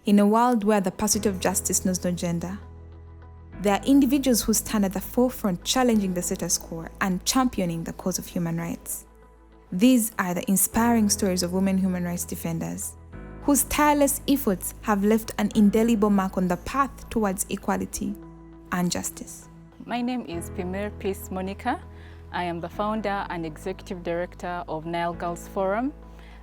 In a world where the pursuit of justice knows no gender, there are individuals who stand at the forefront challenging the status quo and championing the cause of human rights. These are the inspiring stories of women human rights defenders, whose tireless efforts have left an indelible mark on the path towards equality and justice. My name is Pimir Peace Monica. I am the founder and executive director of Nile Girls Forum,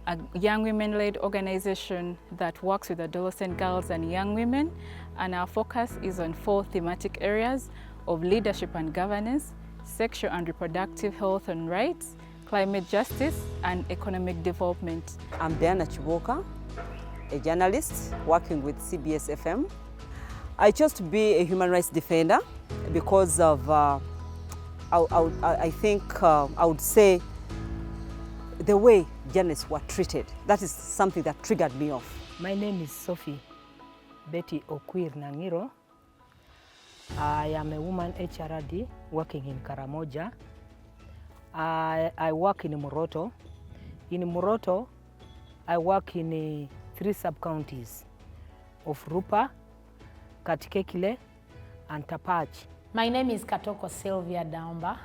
a young women-led organization that works with adolescent girls and young women, and our focus is on 4 thematic areas of leadership and governance, sexual and reproductive health and rights, climate justice, and economic development. I'm Diana Chiboka, a journalist working with CBS FM. I chose to be a human rights defender because of, I think I would say, the way journalists were treated. That is something that triggered me off. My name is Sophie Betty Okwir Nangiro. I am a woman HRD working in Karamoja. I work in Moroto. In Moroto, I work in 3 sub-counties of Rupa, Katikekile, and Tapach. My name is Katoko Sylvia Daumba,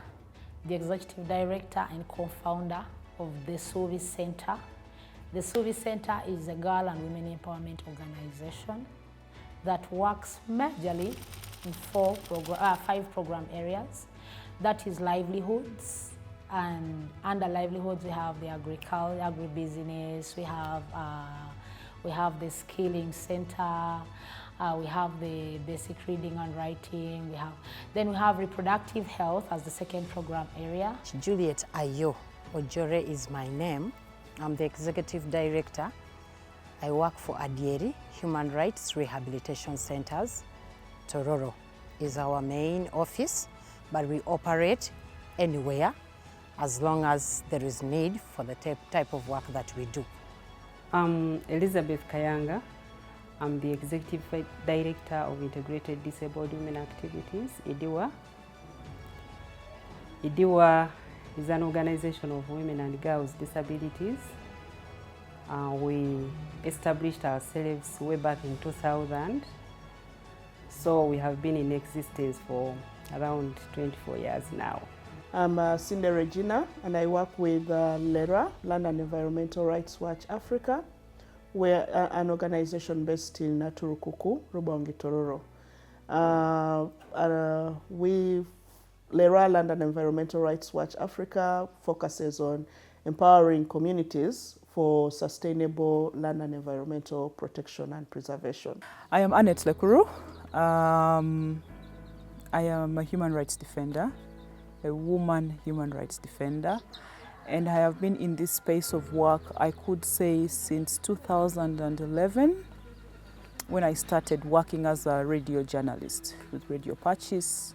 the executive director and co-founder of the Suvi Center. The Suvi Center is a girl and women empowerment organization that works majorly in 5 program areas. That is livelihoods, and under livelihoods we have the agribusiness, we have the skilling center, we have the basic reading and writing, then we have reproductive health as the second program area. Juliet Ayo Ojore is my name. I'm the executive director. I work for Adieri Human Rights Rehabilitation Centers. Tororo is our main office, but we operate anywhere as long as there is need for the type of work that we do. I'm Elizabeth Kayanga. I'm the executive director of Integrated Disabled Women Activities, IDIWA. IDIWA is an organization of women and girls with disabilities. We established ourselves way back in 2000. So we have been in existence for around 24 years now. I'm Cindy Regina, and I work with LERA, Land and Environmental Rights Watch Africa. We're an organization based in Turukuku, Rubongi, Tororo. LERA, Land and Environmental Rights Watch Africa, focuses on empowering communities for sustainable land and environmental protection and preservation. I am Annette Lekuru. I am a human rights defender, a woman human rights defender, and I have been in this space of work, I could say, since 2011, when I started working as a radio journalist with Radio Patches,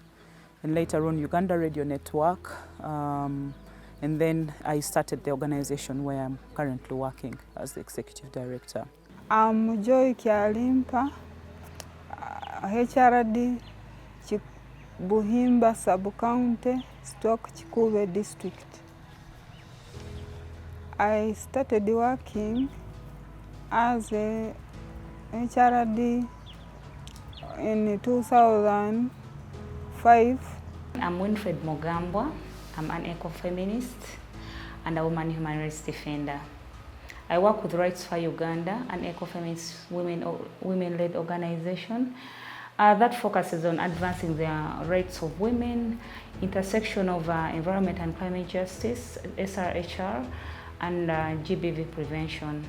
and later on Uganda Radio Network, and then I started the organization where I'm currently working as the executive director. I'm Joy Kyalimpa, HRD Buhimba Sub-County, Stock Chikube District. I started working as a HRD in 2005. I'm Winfred Mogambwa. I'm an eco-feminist and a woman human rights defender. I work with Rights for Uganda, an eco-feminist women-led organization that focuses on advancing the rights of women, intersection of environment and climate justice, SRHR, and GBV prevention.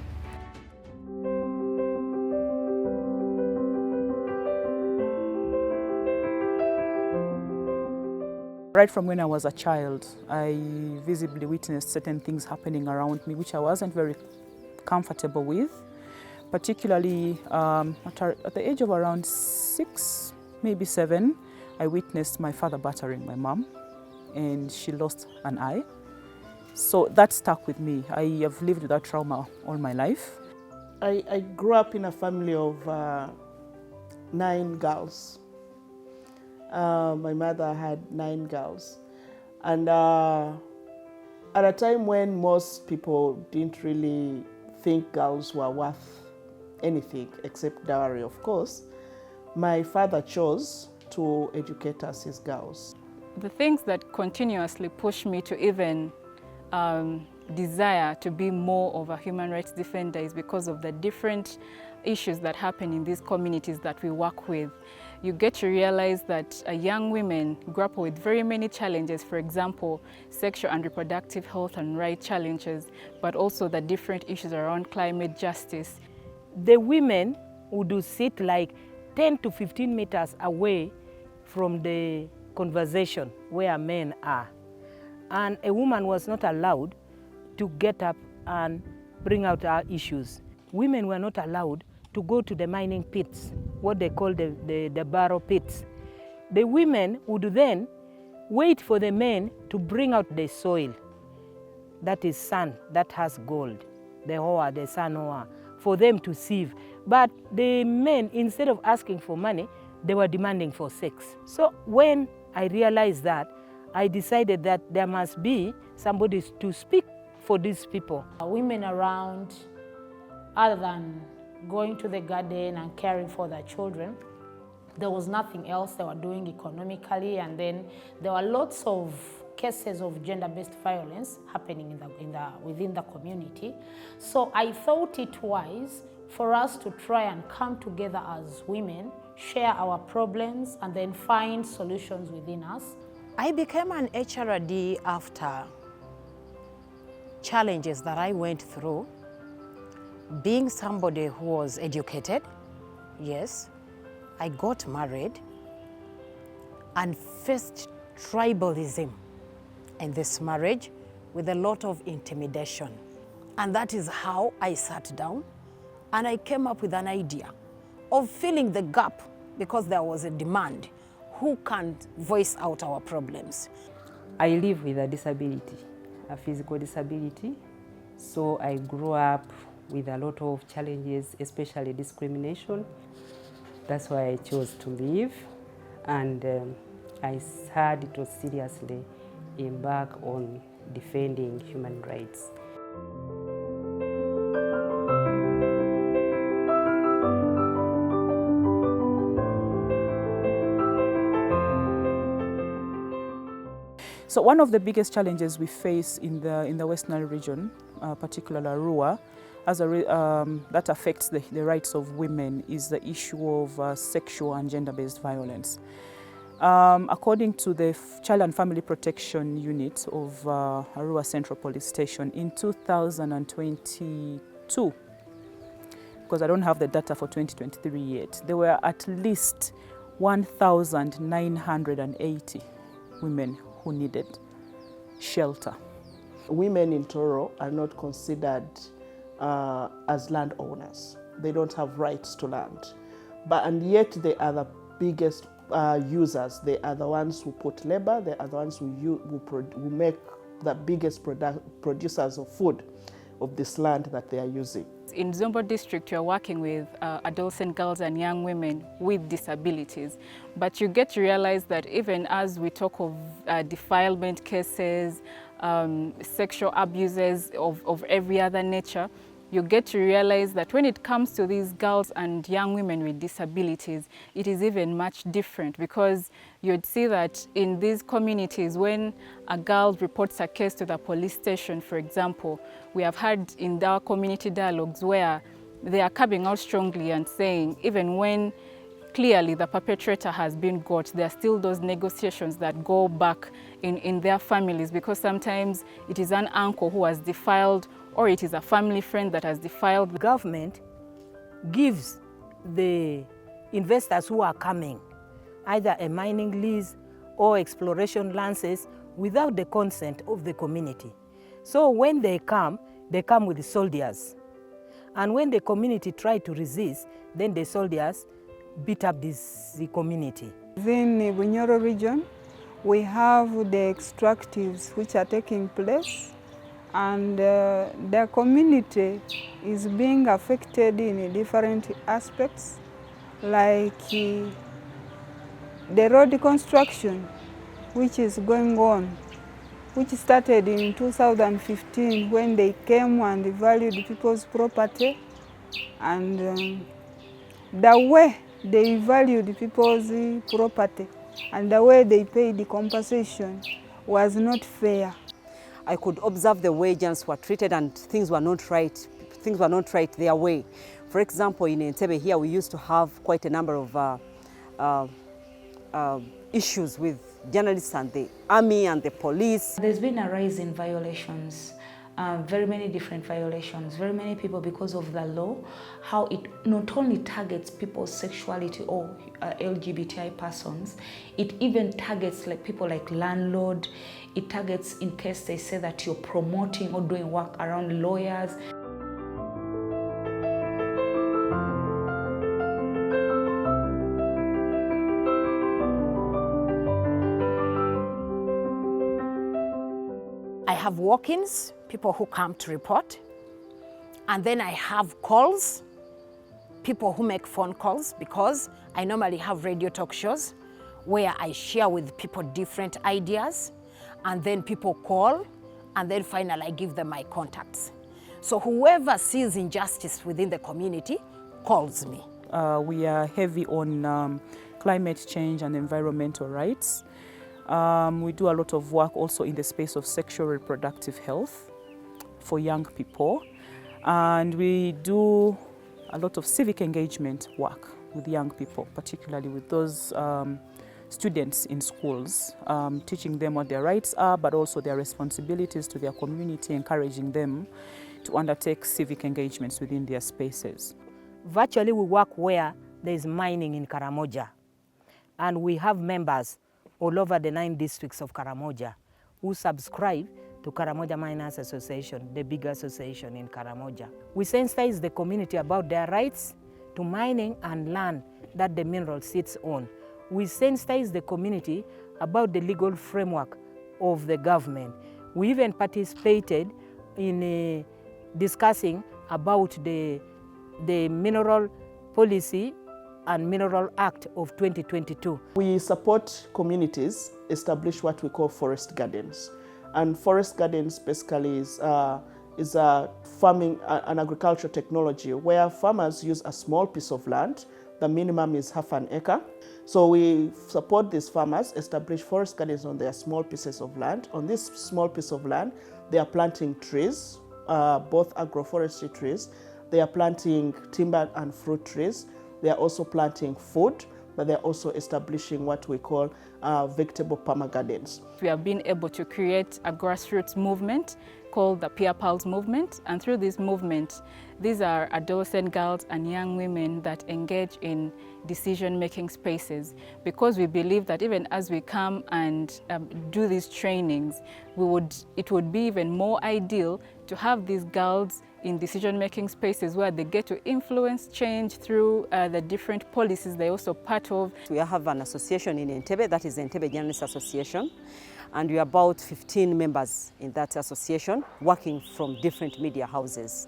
Right from when I was a child, I visibly witnessed certain things happening around me which I wasn't very comfortable with. Particularly at the age of around 6, maybe 7, I witnessed my father battering my mom, and she lost an eye. So that stuck with me. I have lived with that trauma all my life. I grew up in a family of 9 girls. My mother had 9 girls. And at a time when most people didn't really think girls were worth anything except dowry, of course, my father chose to educate us as girls. The things that continuously push me to even desire to be more of a human rights defender is because of the different issues that happen in these communities that we work with. You get to realize that young women grapple with very many challenges, for example, sexual and reproductive health and right challenges, but also the different issues around climate justice. The women would sit like 10 to 15 meters away from the conversation where men are. And a woman was not allowed to get up and bring out our issues. Women were not allowed to go to the mining pits, what they call the barrow pits. The women would then wait for the men to bring out the soil, that is sand, that has gold, the ore, the sand ore, for them to sieve. But the men, instead of asking for money, they were demanding for sex. So when I realized that, I decided that there must be somebody to speak for these people. Women around, other than going to the garden and caring for their children, there was nothing else they were doing economically, and then there were lots of cases of gender-based violence happening within the community. So I thought it wise for us to try and come together as women, share our problems, and then find solutions within us. I became an HRD after challenges that I went through. Being somebody who was educated, yes, I got married and faced tribalism in this marriage with a lot of intimidation. And that is how I sat down and I came up with an idea of filling the gap, because there was a demand. Who can voice out our problems? I live with a disability, a physical disability, so I grew up with a lot of challenges, especially discrimination. That's why I chose to leave, and I had to seriously embark on defending human rights. So one of the biggest challenges we face in the West Nile region, particularly Arua, that affects the rights of women, is the issue of sexual and gender-based violence. According to the Child and Family Protection Unit of Arua Central Police Station, in 2022, because I don't have the data for 2023 yet, there were at least 1,980 women who needed shelter. Women in Toro are not considered as landowners. They don't have rights to land. And yet they are the biggest users. They are the ones who put labor. They are the ones who make the biggest producers of food of this land that they are using. In Zombo district, you're working with adolescent girls and young women with disabilities. But you get to realize that even as we talk of defilement cases, sexual abuses of every other nature, you get to realize that when it comes to these girls and young women with disabilities, it is even much different, because you'd see that in these communities, when a girl reports a case to the police station, for example, we have had in our community dialogues where they are coming out strongly and saying, even when clearly the perpetrator has been got, there are still those negotiations that go back in their families, because sometimes it is an uncle who has defiled, or it is a family friend that has defiled. The government gives the investors who are coming either a mining lease or exploration licenses without the consent of the community. So when they come with soldiers. And when the community try to resist, then the soldiers beat up the community. Within the Bunyoro region, we have the extractives which are taking place, and the community is being affected in different aspects, like the road construction which is going on, which started in 2015 when they came and valued people's property and the way they valued people's property and the way they paid the compensation was not fair. I could observe the way journalists were treated and things were not right. Things were not right their way. For example, in Entebbe here, we used to have quite a number of issues with journalists and the army and the police. There's been a rise in violations, very many different violations, very many people because of the law, how it not only targets people's sexuality or LGBTI persons, it even targets like people like landlord, it targets in case they say that you're promoting or doing work around lawyers. I have walk-ins, people who come to report, and then I have calls, people who make phone calls, because I normally have radio talk shows where I share with people different ideas, and then people call, and then finally I give them my contacts. So whoever sees injustice within the community calls me. We are heavy on climate change and environmental rights. We do a lot of work also in the space of sexual reproductive health for young people. And we do a lot of civic engagement work with young people, particularly with those students in schools, teaching them what their rights are, but also their responsibilities to their community, encouraging them to undertake civic engagements within their spaces. Virtually we work where there is mining in Karamoja, and we have members all over the 9 districts of Karamoja who subscribe to Karamoja Miners Association, the big association in Karamoja. We sensitize the community about their rights to mining and land that the mineral sits on. We sensitize the community about the legal framework of the government. We even participated in discussing about the mineral policy and Mineral Act of 2022. We support communities establish what we call forest gardens. And forest gardens basically is a farming and agricultural technology where farmers use a small piece of land. The minimum is half an acre. So we support these farmers establish forest gardens on their small pieces of land. On this small piece of land, they are planting trees, both agroforestry trees. They are planting timber and fruit trees. They are also planting food, but they're also establishing what we call vegetable perma-gardens. We have been able to create a grassroots movement called the Peer Pals movement, and through this movement, these are adolescent girls and young women that engage in decision-making spaces, because we believe that even as we come and do these trainings, it would be even more ideal to have these girls in decision-making spaces where they get to influence change through the different policies they're also part of. We have an association in Entebbe, that is the Entebbe Journalists Association, and we are about 15 members in that association working from different media houses.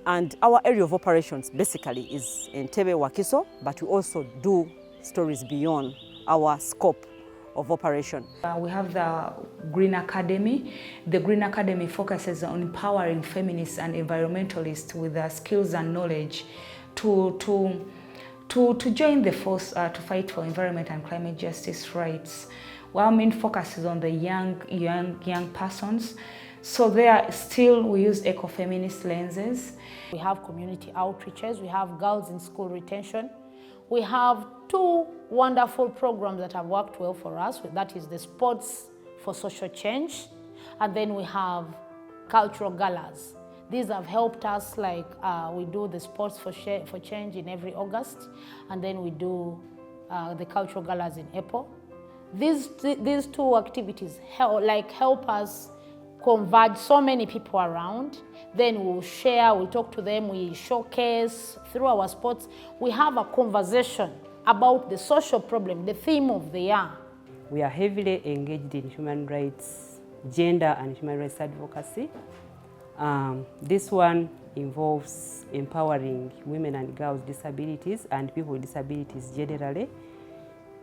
And our area of operations basically is Entebbe Wakiso, but we also do stories beyond our scope of operation. We have the Green Academy. The Green Academy focuses on empowering feminists and environmentalists with the skills and knowledge to join the force to fight for environment and climate justice rights. Our main focus is on the young persons. So we use ecofeminist lenses. We have community outreaches, we have girls in school retention. We have 2 wonderful programs that have worked well for us. That is the Sports for Social Change, and then we have cultural galas. These have helped us, like we do the Sports for Change in every August, and then we do the cultural galas in April. These 2 activities help us converge so many people around. Then we'll share, we'll talk to them, we showcase through our sports. We have a conversation about the social problem, the theme of the year. We are heavily engaged in human rights, gender and human rights advocacy. This one involves empowering women and girls with disabilities and people with disabilities generally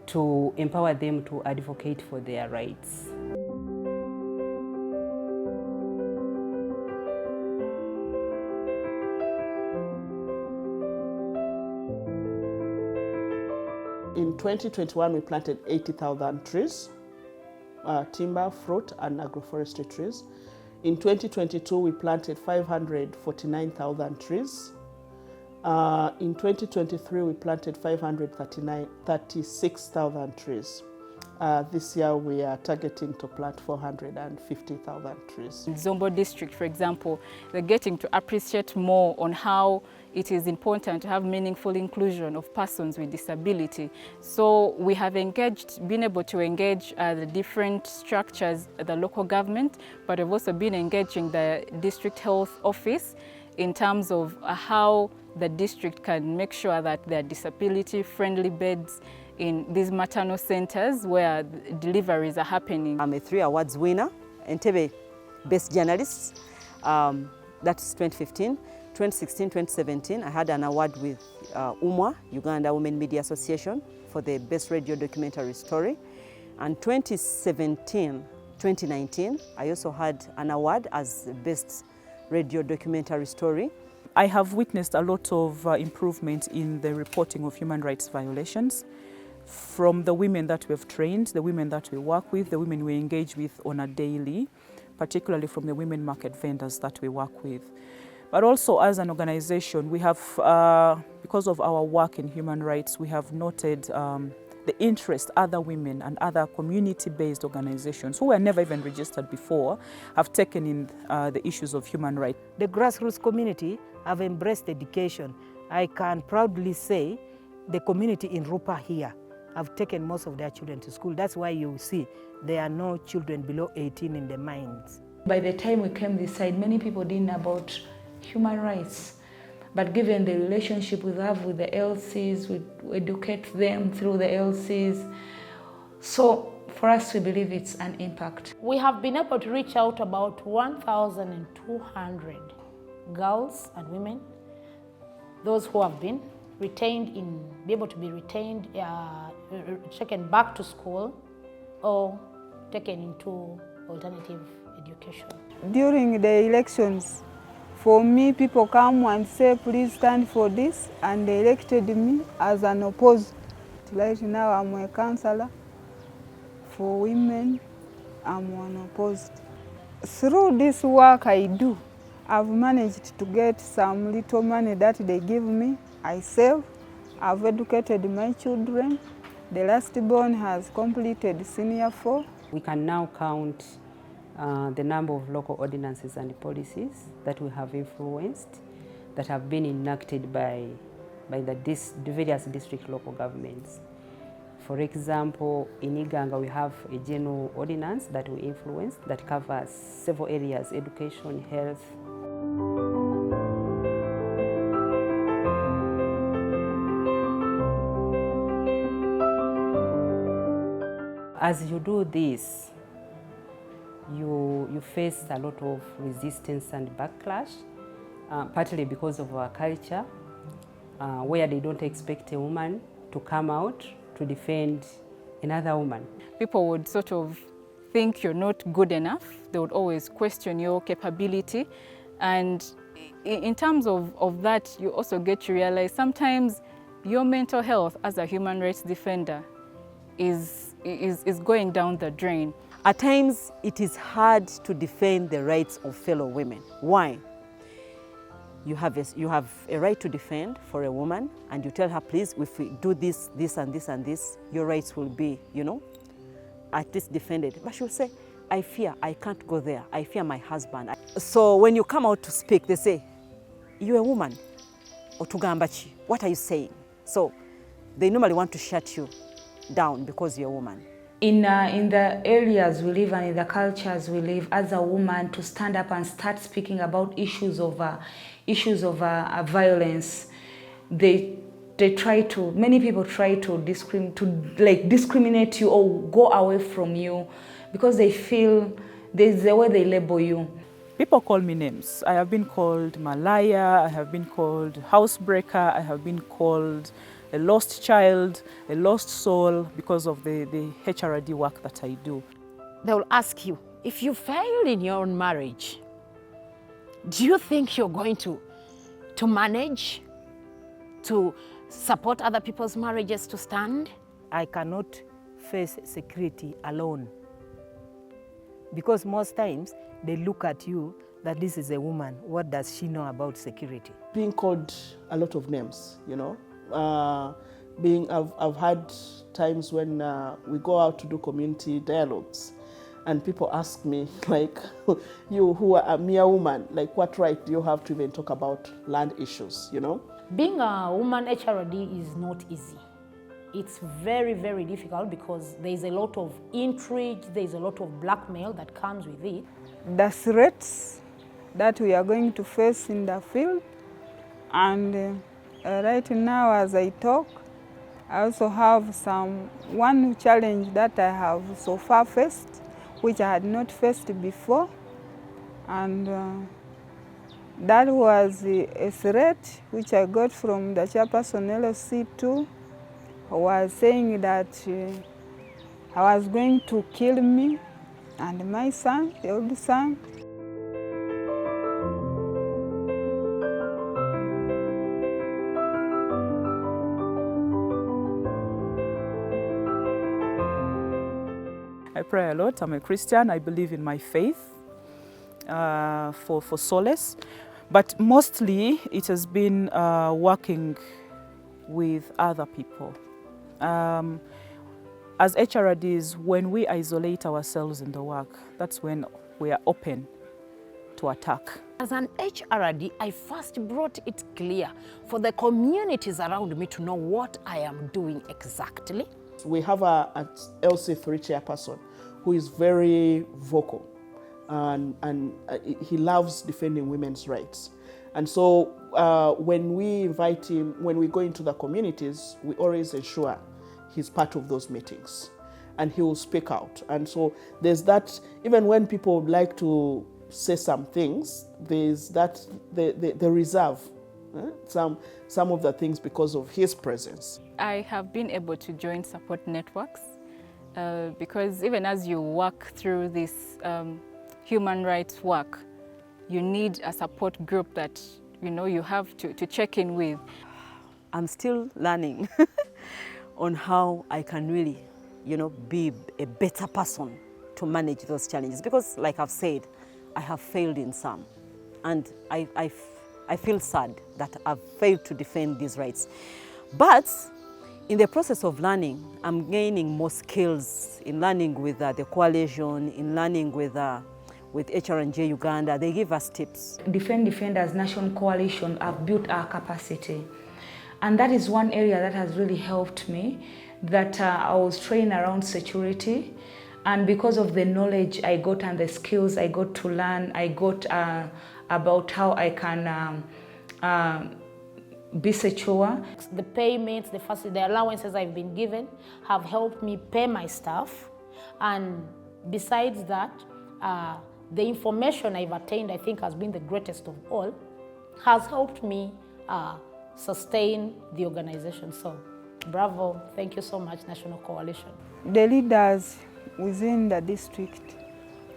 to empower them to advocate for their rights. In 2021, we planted 80,000 trees, timber, fruit, and agroforestry trees. In 2022, we planted 549,000 trees. In 2023, we planted 536,000 trees. This year, we are targeting to plant 450,000 trees. In Zombo district, for example, they're getting to appreciate more on how it is important to have meaningful inclusion of persons with disability. So we have been able to engage the different structures at the local government, but we've also been engaging the district health office in terms of how the district can make sure that there are disability-friendly beds in these maternal centers where deliveries are happening. I'm a 3 awards winner, Entebbe Best Journalist, that's 2015. 2016, 2017, I had an award with UMWA, Uganda Women Media Association, for the Best Radio Documentary Story. And 2017, 2019, I also had an award as the Best Radio Documentary Story. I have witnessed a lot of improvement in the reporting of human rights violations from the women that we have trained, the women that we work with, the women we engage with on a daily, particularly from the women market vendors that we work with. But also as an organization, we have, because of our work in human rights, we have noted the interest other women and other community-based organizations who were never even registered before have taken in the issues of human rights. The grassroots community have embraced education. I can proudly say the community in Rupa here have taken most of their children to school. That's why you see there are no children below 18 in the mines. By the time we came this side, many people didn't know about human rights. But given the relationship we have with the LCs, we educate them through the LCs. So for us, we believe it's an impact. We have been able to reach out about 1,200 girls and women, those who have been retained be able to be retained, taken back to school or taken into alternative education. During the elections, for me, people come and say, please stand for this, and they elected me as an opposed. Right now, I'm a councillor for women. I'm unopposed. Through this work I do, I've managed to get some little money that they give me. I save. I've educated my children. The last born has completed senior 4. We can now count the number of local ordinances and policies that we have influenced, that have been enacted by the various district local governments. For example, in Uganda we have a general ordinance that we influenced that covers several areas: education, health. As you do this, you face a lot of resistance and backlash, partly because of our culture, where they don't expect a woman to come out to defend another woman. People would sort of think you're not good enough. They would always question your capability. And in terms of that, you also get to realize sometimes your mental health as a human rights defender is going down the drain. At times, it is hard to defend the rights of fellow women. Why? You have a right to defend for a woman, and you tell her, please, if we do this, this, and this, and this, your rights will be, at least defended. But she'll say, I fear, I can't go there. I fear my husband. So when you come out to speak, they say, you're a woman. Otugambachi, what are you saying? So they normally want to shut you down because you're a woman. In the areas we live and in the cultures we live, as a woman, to stand up and start speaking about issues of violence, many people try to discriminate you or go away from you because they feel there's the way they label you. People call me names. I have been called Malaya, I have been called housebreaker, I have been called a lost child, a lost soul, because of the HRD work that I do. They will ask you, if you fail in your own marriage, do you think you're going to manage to support other people's marriages to stand? I cannot face security alone. Because most times they look at you that this is a woman. What does she know about security? Being called a lot of names, you know. I've had times when we go out to do community dialogues and people ask me, like, you who are a mere woman, like what right do you have to even talk about land issues, you know? Being a woman HRD is not easy. It's very, very difficult because there's a lot of intrigue, there's a lot of blackmail that comes with it. The threats that we are going to face in the field, and right now as I talk, I also have one challenge that I have so far faced, which I had not faced before, and that was a threat which I got from the chairperson LOC2, who was saying that I was going to kill me and my son, the old son. I pray a lot. I'm a Christian. I believe in my faith for solace. But mostly it has been working with other people. As HRDs, when we isolate ourselves in the work, that's when we are open to attack. As an HRD, I first brought it clear for the communities around me to know what I am doing exactly. We have a LC3 chairperson who is very vocal and he loves defending women's rights. And so when we invite him, when we go into the communities, we always ensure he's part of those meetings and he will speak out. And so there's that, even when people would like to say some things, there's that, the reserve some of the things because of his presence. I have been able to join support networks because even as you work through this human rights work, you need a support group that you have to check in with. I'm still learning on how I can really, be a better person to manage those challenges. Because, like I've said, I have failed in some, and I feel sad that I've failed to defend these rights. But in the process of learning, I'm gaining more skills in learning with the coalition, in learning with NCHRD-U Uganda. They give us tips. Defenders National Coalition have built our capacity. And that is one area that has really helped me, that I was trained around security. And because of the knowledge I got and the skills I got to learn, I got about how I can be secure. The payments, the allowances I've been given have helped me pay my staff. And besides that, the information I've attained, I think, has been the greatest of all, has helped me sustain the organization. So, bravo, thank you so much, National Coalition. The leaders within the district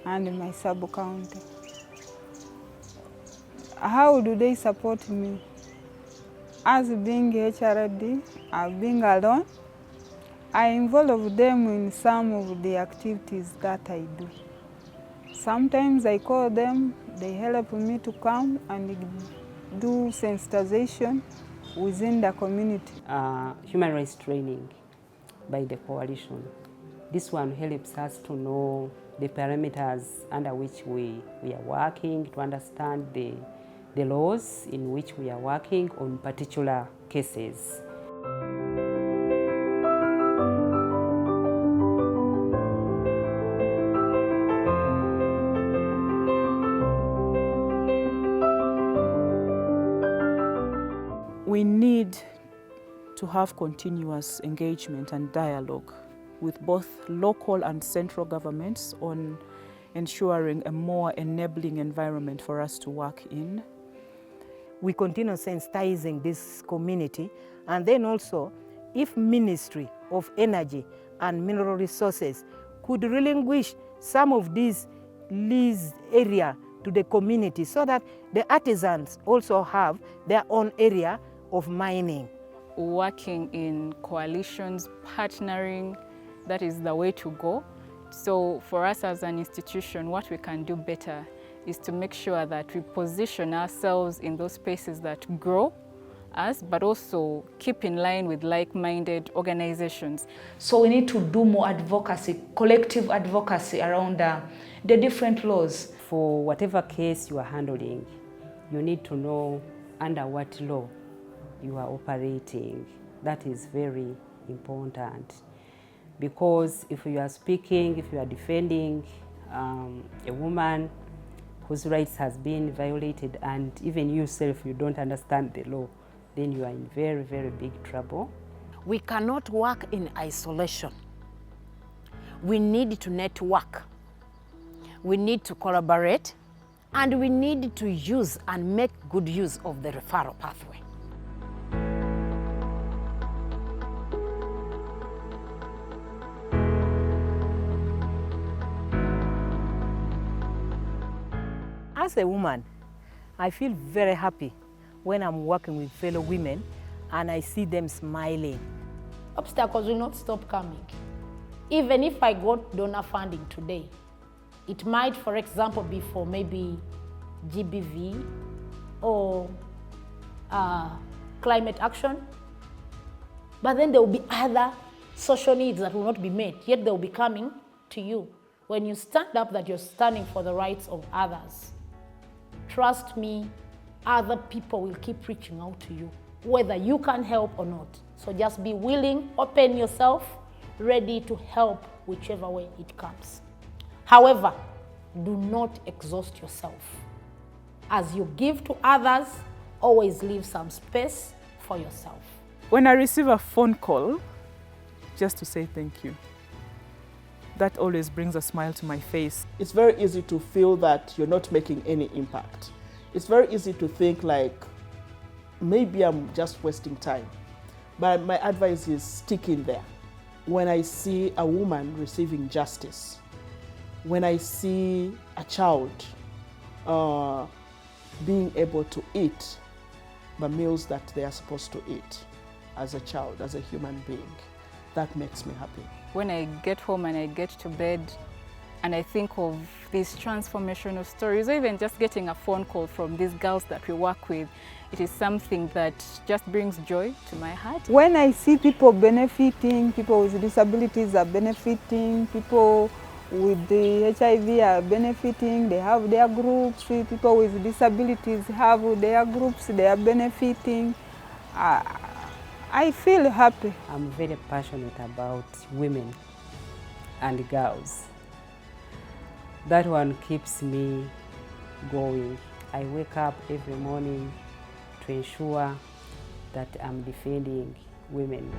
and my sub-county, how do they support me? As being HRD, being alone, I involve them in some of the activities that I do. Sometimes I call them, they help me to come and do sensitization within the community. Human rights training by the coalition. This one helps us to know the parameters under which we are working, to understand the laws in which we are working on particular cases. We need to have continuous engagement and dialogue with both local and central governments on ensuring a more enabling environment for us to work in. We continue sensitizing this community, and then also if Ministry of Energy and Mineral Resources could relinquish some of these lease area to the community so that the artisans also have their own area of mining. working in coalitions, partnering, that is the way to go. So for us as an institution, what we can do better is to make sure that we position ourselves in those spaces that grow us, but also keep in line with like-minded organizations. So we need to do more advocacy, collective advocacy around the different laws. For whatever case you are handling, you need to know under what law you are operating. That is very important, because if you are speaking, if you are defending a woman whose rights has been violated, and even yourself you don't understand the law, then you are in very, very big trouble. We cannot work in isolation. We need to network. We need to collaborate, and we need to use and make good use of the referral pathway. As a woman, I feel very happy when I'm working with fellow women and I see them smiling. Obstacles will not stop coming. Even if I got donor funding today, it might, for example, be for maybe GBV or climate action, but then there will be other social needs that will not be met, yet they will be coming to you. When you stand up that you're standing for the rights of others, trust me, other people will keep reaching out to you, whether you can help or not. So just be willing, open yourself, ready to help whichever way it comes. However, do not exhaust yourself. As you give to others, always leave some space for yourself. When I receive a phone call, just to say thank you, that always brings a smile to my face. It's very easy to feel that you're not making any impact. It's very easy to think like, maybe I'm just wasting time. But my advice is stick in there. When I see a woman receiving justice, when I see a child being able to eat the meals that they are supposed to eat as a child, as a human being, that makes me happy. When I get home and I get to bed and I think of these transformational stories, or even just getting a phone call from these girls that we work with, it is something that just brings joy to my heart. When I see people benefiting, people with disabilities are benefiting, people with the HIV are benefiting, they have their groups, people with disabilities have their groups, they are benefiting. I feel happy. I'm very passionate about women and girls. That one keeps me going. I wake up every morning to ensure that I'm defending women.